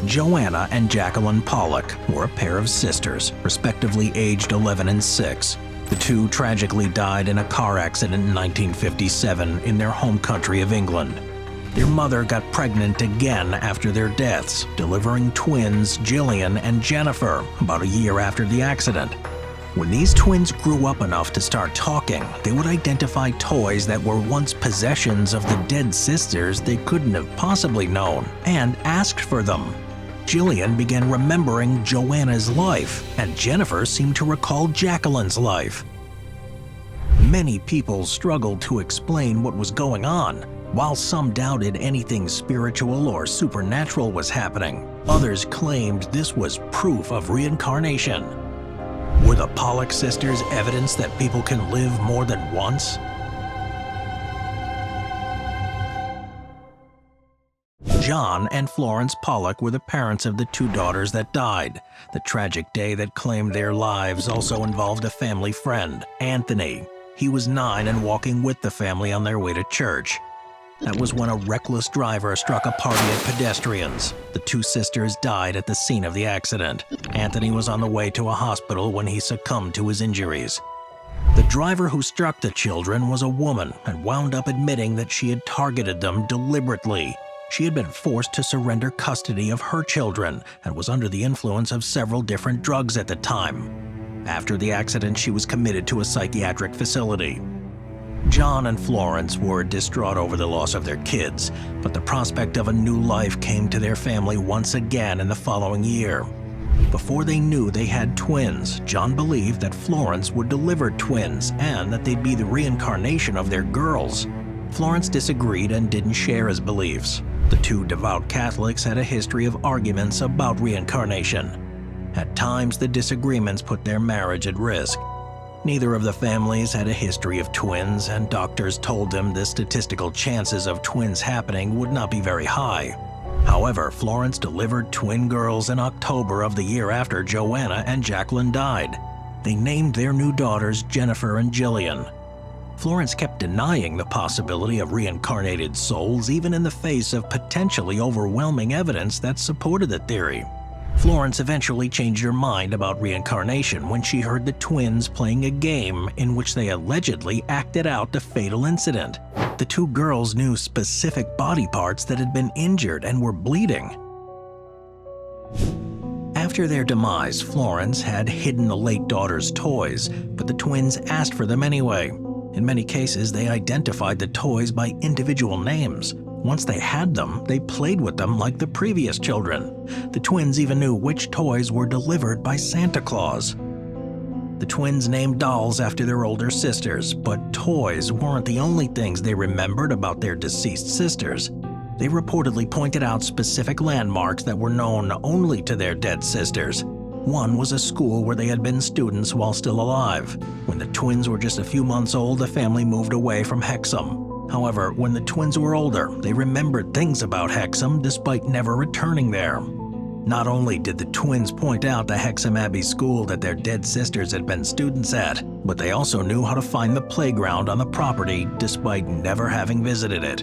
Joanna and Jacqueline Pollock were a pair of sisters, respectively aged 11 and 6. The two tragically died in a car accident in 1957 in their home country of England. Their mother got pregnant again after their deaths, delivering twins Gillian and Jennifer about a year after the accident. When these twins grew up enough to start talking, they would identify toys that were once possessions of the dead sisters they couldn't have possibly known, and asked for them. Gillian began remembering Joanna's life, and Jennifer seemed to recall Jacqueline's life. Many people struggled to explain what was going on. While some doubted anything spiritual or supernatural was happening, others claimed this was proof of reincarnation. Were the Pollock sisters evidence that people can live more than once? John and Florence Pollock were the parents of the two daughters that died. The tragic day that claimed their lives also involved a family friend, Anthony. He was 9 and walking with the family on their way to church. That was when a reckless driver struck a party of pedestrians. The two sisters died at the scene of the accident. Anthony was on the way to a hospital when he succumbed to his injuries. The driver who struck the children was a woman and wound up admitting that she had targeted them deliberately. She had been forced to surrender custody of her children and was under the influence of several different drugs at the time. After the accident, she was committed to a psychiatric facility. John and Florence were distraught over the loss of their kids, but the prospect of a new life came to their family once again in the following year. Before they knew they had twins, John believed that Florence would deliver twins and that they'd be the reincarnation of their girls. Florence disagreed and didn't share his beliefs. The two devout Catholics had a history of arguments about reincarnation. At times, the disagreements put their marriage at risk. Neither of the families had a history of twins, and doctors told them the statistical chances of twins happening would not be very high. However, Florence delivered twin girls in October of the year after Joanna and Jacqueline died. They named their new daughters Jennifer and Gillian. Florence kept denying the possibility of reincarnated souls even in the face of potentially overwhelming evidence that supported the theory. Florence eventually changed her mind about reincarnation when she heard the twins playing a game in which they allegedly acted out the fatal incident. The two girls knew specific body parts that had been injured and were bleeding. After their demise, Florence had hidden the late daughter's toys, but the twins asked for them anyway. In many cases, they identified the toys by individual names. Once they had them, they played with them like the previous children. The twins even knew which toys were delivered by Santa Claus. The twins named dolls after their older sisters, but toys weren't the only things they remembered about their deceased sisters. They reportedly pointed out specific landmarks that were known only to their dead sisters. One was a school where they had been students while still alive. When the twins were just a few months old, the family moved away from Hexham. However, when the twins were older, they remembered things about Hexham despite never returning there. Not only did the twins point out the Hexham Abbey school that their dead sisters had been students at, but they also knew how to find the playground on the property despite never having visited it.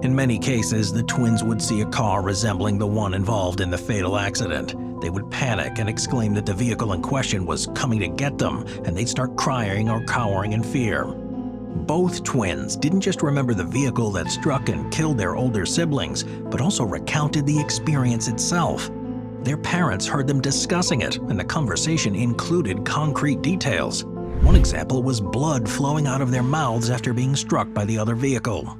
In many cases, the twins would see a car resembling the one involved in the fatal accident. They would panic and exclaim that the vehicle in question was coming to get them, and they'd start crying or cowering in fear. Both twins didn't just remember the vehicle that struck and killed their older siblings, but also recounted the experience itself. Their parents heard them discussing it, and the conversation included concrete details. One example was blood flowing out of their mouths after being struck by the other vehicle.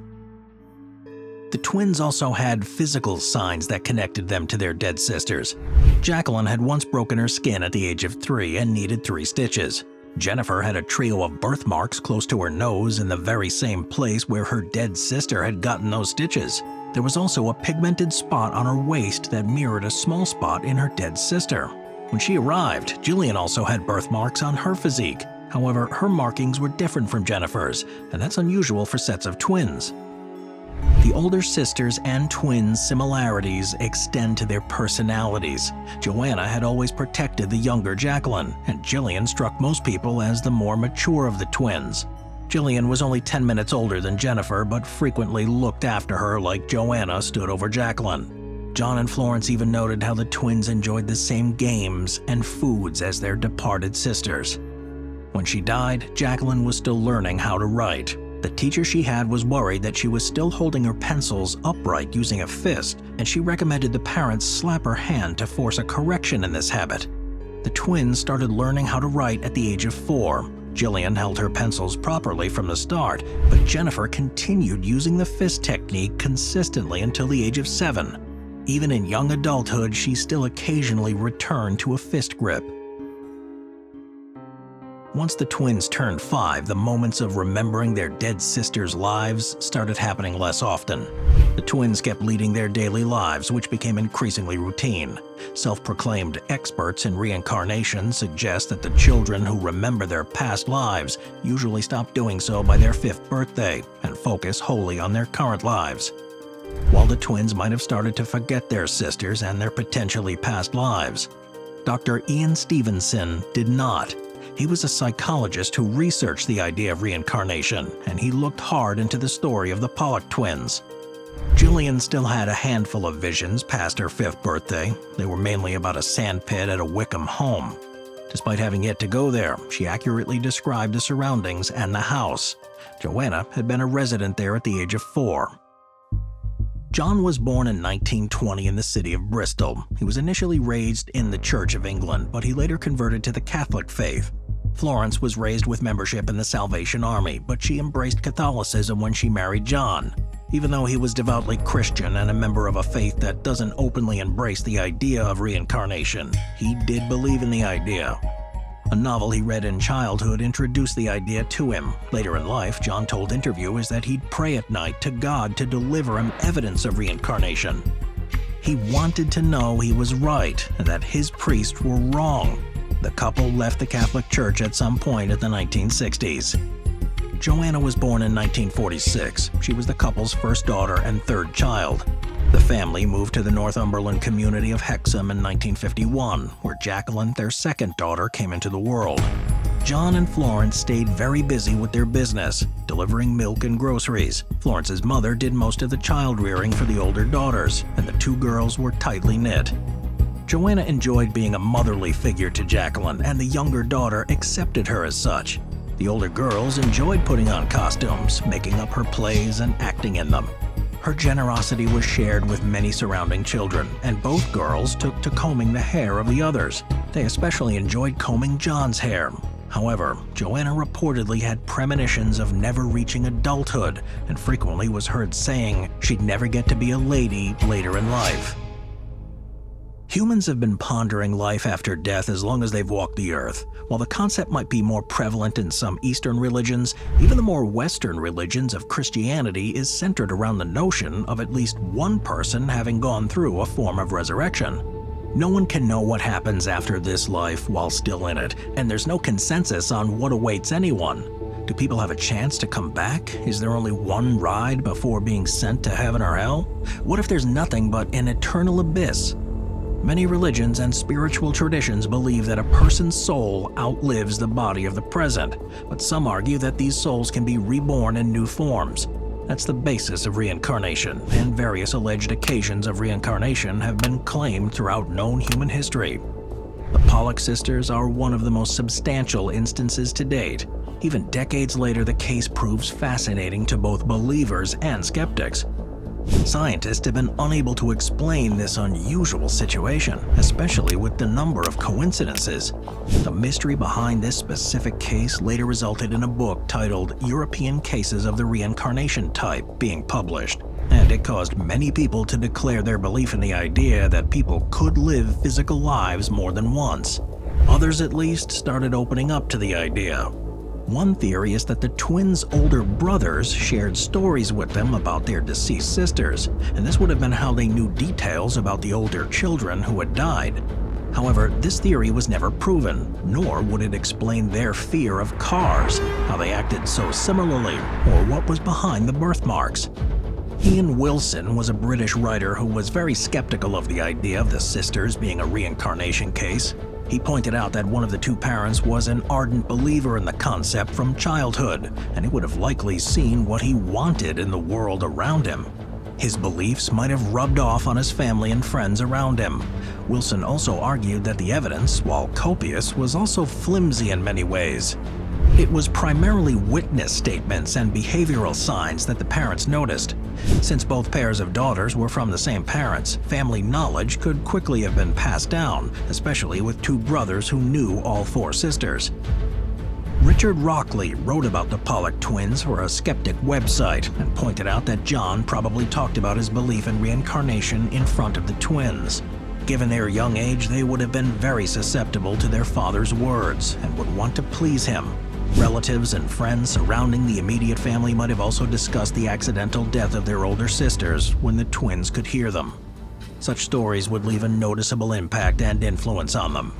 The twins also had physical signs that connected them to their dead sisters. Jacqueline had once broken her skin at the age of 3 and needed 3 stitches. Jennifer had a trio of birthmarks close to her nose in the very same place where her dead sister had gotten those stitches. There was also a pigmented spot on her waist that mirrored a small spot in her dead sister. When she arrived, Gillian also had birthmarks on her physique. However, her markings were different from Jennifer's, and that's unusual for sets of twins. The older sisters' and twins' similarities extend to their personalities. Joanna had always protected the younger Jacqueline, and Gillian struck most people as the more mature of the twins. Gillian was only 10 minutes older than Jennifer, but frequently looked after her like Joanna stood over Jacqueline. John and Florence even noted how the twins enjoyed the same games and foods as their departed sisters. When she died, Jacqueline was still learning how to write. The teacher she had was worried that she was still holding her pencils upright using a fist, and she recommended the parents slap her hand to force a correction in this habit. The twins started learning how to write at the age of 4. Gillian held her pencils properly from the start, but Jennifer continued using the fist technique consistently until the age of 7. Even in young adulthood, she still occasionally returned to a fist grip. Once the twins turned 5, the moments of remembering their dead sisters' lives started happening less often. The twins kept leading their daily lives, which became increasingly routine. Self-proclaimed experts in reincarnation suggest that the children who remember their past lives usually stop doing so by their 5th birthday and focus wholly on their current lives. While the twins might have started to forget their sisters and their potentially past lives, Dr. Ian Stevenson did not. He was a psychologist who researched the idea of reincarnation, and he looked hard into the story of the Pollock twins. Gillian still had a handful of visions past her 5th birthday. They were mainly about a sandpit at a Wickham home. Despite having yet to go there, she accurately described the surroundings and the house. Joanna had been a resident there at the age of 4. John was born in 1920 in the city of Bristol. He was initially raised in the Church of England, but he later converted to the Catholic faith. Florence was raised with membership in the Salvation Army, but she embraced Catholicism when she married John. Even though he was devoutly Christian and a member of a faith that doesn't openly embrace the idea of reincarnation, he did believe in the idea. A novel he read in childhood introduced the idea to him. Later in life, John told interviewers that he'd pray at night to God to deliver him evidence of reincarnation. He wanted to know he was right and that his priests were wrong. The couple left the Catholic Church at some point in the 1960s. Joanna was born in 1946. She was the couple's first daughter and 3rd child. The family moved to the Northumberland community of Hexham in 1951, where Jacqueline, their 2nd daughter, came into the world. John and Florence stayed very busy with their business, delivering milk and groceries. Florence's mother did most of the child rearing for the older daughters, and the 2 girls were tightly knit. Joanna enjoyed being a motherly figure to Jacqueline, and the younger daughter accepted her as such. The older girls enjoyed putting on costumes, making up her plays and acting in them. Her generosity was shared with many surrounding children, and both girls took to combing the hair of the others. They especially enjoyed combing John's hair. However, Joanna reportedly had premonitions of never reaching adulthood, and frequently was heard saying she'd never get to be a lady later in life. Humans have been pondering life after death as long as they've walked the earth. While the concept might be more prevalent in some Eastern religions, even the more Western religions of Christianity is centered around the notion of at least one person having gone through a form of resurrection. No one can know what happens after this life while still in it, and there's no consensus on what awaits anyone. Do people have a chance to come back? Is there only one ride before being sent to heaven or hell? What if there's nothing but an eternal abyss? Many religions and spiritual traditions believe that a person's soul outlives the body of the present, but some argue that these souls can be reborn in new forms. That's the basis of reincarnation, and various alleged occasions of reincarnation have been claimed throughout known human history. The Pollock sisters are one of the most substantial instances to date. Even decades later, the case proves fascinating to both believers and skeptics. Scientists have been unable to explain this unusual situation, especially with the number of coincidences. The mystery behind this specific case later resulted in a book titled European Cases of the Reincarnation Type being published, and it caused many people to declare their belief in the idea that people could live physical lives more than once. Others, at least, started opening up to the idea. One theory is that the twins' older brothers shared stories with them about their deceased sisters, and this would have been how they knew details about the older children who had died. However, this theory was never proven, nor would it explain their fear of cars, how they acted so similarly, or what was behind the birthmarks. Ian Wilson was a British writer who was very skeptical of the idea of the sisters being a reincarnation case. He pointed out that one of the 2 parents was an ardent believer in the concept from childhood, and he would have likely seen what he wanted in the world around him. His beliefs might have rubbed off on his family and friends around him. Wilson also argued that the evidence, while copious, was also flimsy in many ways. It was primarily witness statements and behavioral signs that the parents noticed. Since both pairs of daughters were from the same parents, family knowledge could quickly have been passed down, especially with two brothers who knew all four sisters. Richard Rockley wrote about the Pollock twins for a skeptic website and pointed out that John probably talked about his belief in reincarnation in front of the twins. Given their young age, they would have been very susceptible to their father's words and would want to please him. Relatives and friends surrounding the immediate family might have also discussed the accidental death of their older sisters when the twins could hear them. Such stories would leave a noticeable impact and influence on them.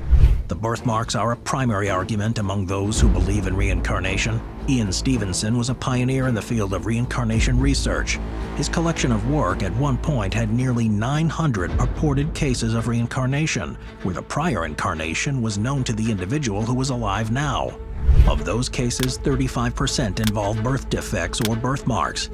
The birthmarks are a primary argument among those who believe in reincarnation. Ian Stevenson was a pioneer in the field of reincarnation research. His collection of work at one point had nearly 900 purported cases of reincarnation, where the prior incarnation was known to the individual who was alive now. Of those cases, 35% involved birth defects or birthmarks.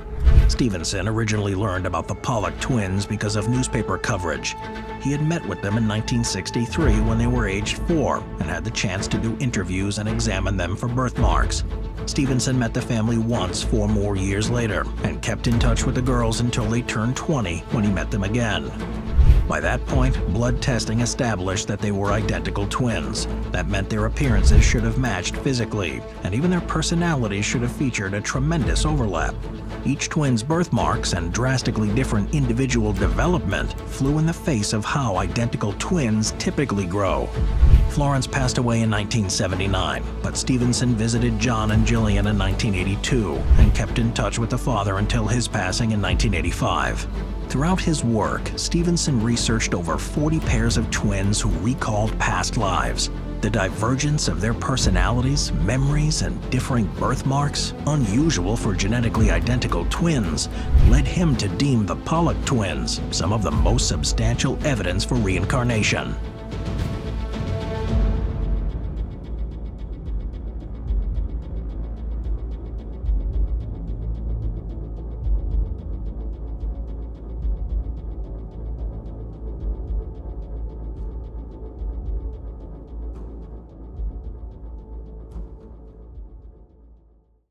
Stevenson originally learned about the Pollock twins because of newspaper coverage. He had met with them in 1963 when they were aged 4 and had the chance to do interviews and examine them for birthmarks. Stevenson met the family once 4 more years later and kept in touch with the girls until they turned 20 when he met them again. By that point, blood testing established that they were identical twins. That meant their appearances should have matched physically, and even their personalities should have featured a tremendous overlap. Each twin's birthmarks and drastically different individual development flew in the face of how identical twins typically grow. Florence passed away in 1979, but Stevenson visited John and Gillian in 1982 and kept in touch with the father until his passing in 1985. Throughout his work, Stevenson researched over 40 pairs of twins who recalled past lives. The divergence of their personalities, memories, and differing birthmarks, unusual for genetically identical twins, led him to deem the Pollock twins some of the most substantial evidence for reincarnation.